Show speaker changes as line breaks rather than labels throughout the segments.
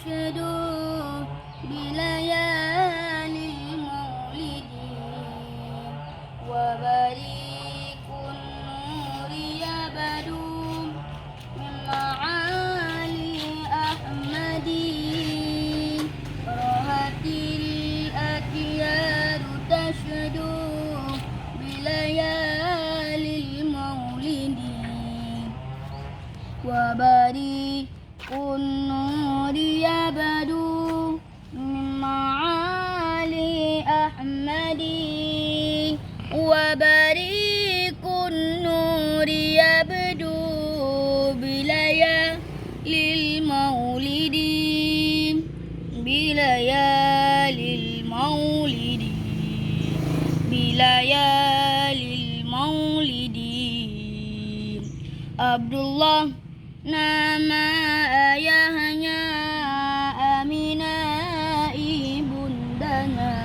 تشدو بليالي مولدي وبريق النور يبدو من معالي أحمدي رهت الأكياد تشدو بليالي المولد وبريق النور يبدو من معالي أحمدي وبريق النور يبدو بليالي المولد بليالي المولد بليالي المولد Abdullah nama ayahnya, Aminah ibundanya,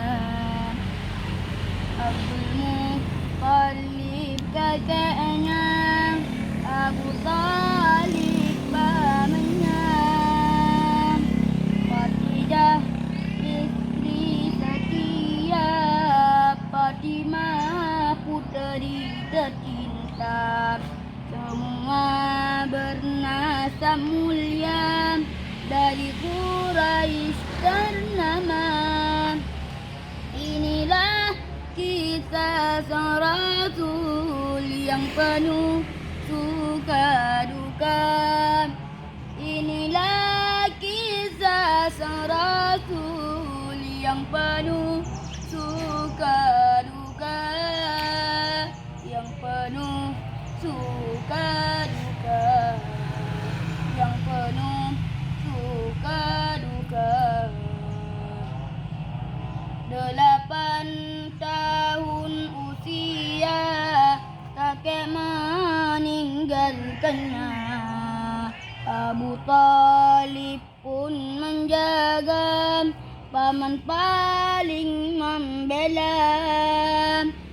Abdul Muttalib kakeknya, Abu Talib pamannya, Khadijah istri setia, Fatimah puteri tercinta. Semua bernasab mulia dari Quraisy ternama. Inilah kisah sang Rasul yang penuh suka duka. Inilah kisah sang Rasul yang penuh suka duka, yang penuh suka duka, yang penuh suka duka. 8 tahun usia kakek meninggalkannya. Abu Talib pun menjaga, paman paling membela.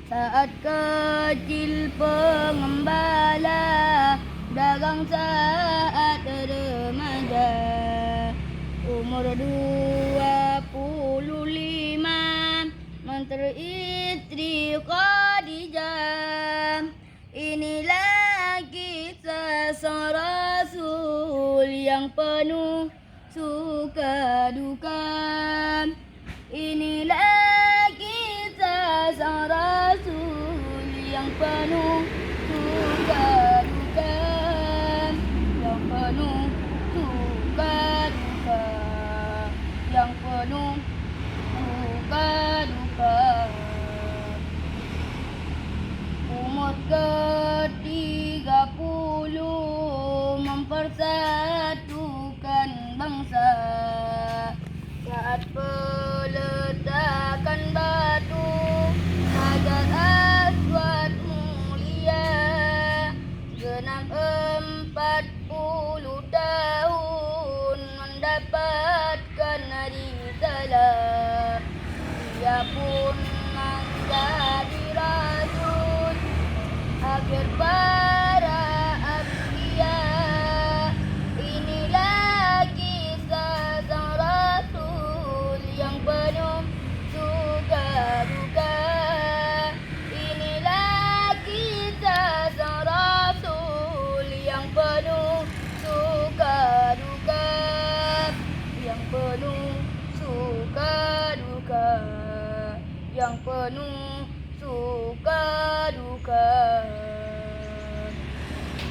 Saat kecil pengembala, dagang saat remaja. Umur 25, menteri istri Khadijah. Inilah kisah sang Rasul yang penuh suka duka. Inilah kisah sang Rasul yang penuh suka duka, yang penuh suka duka, yang penuh suka duka. Umur ke-30 mempersatukan bangsa. Saat peletakan batu Hajar Aswad mulia, genap 40 tahun mendapatkan risalah. Dia pun menjadi rasul akhir para anbiya. Inilah kisah sang Rasul yang penuh suka duka. Inilah kisah sang Rasul yang penuh suka duka, yang penuh suka duka, yang penuh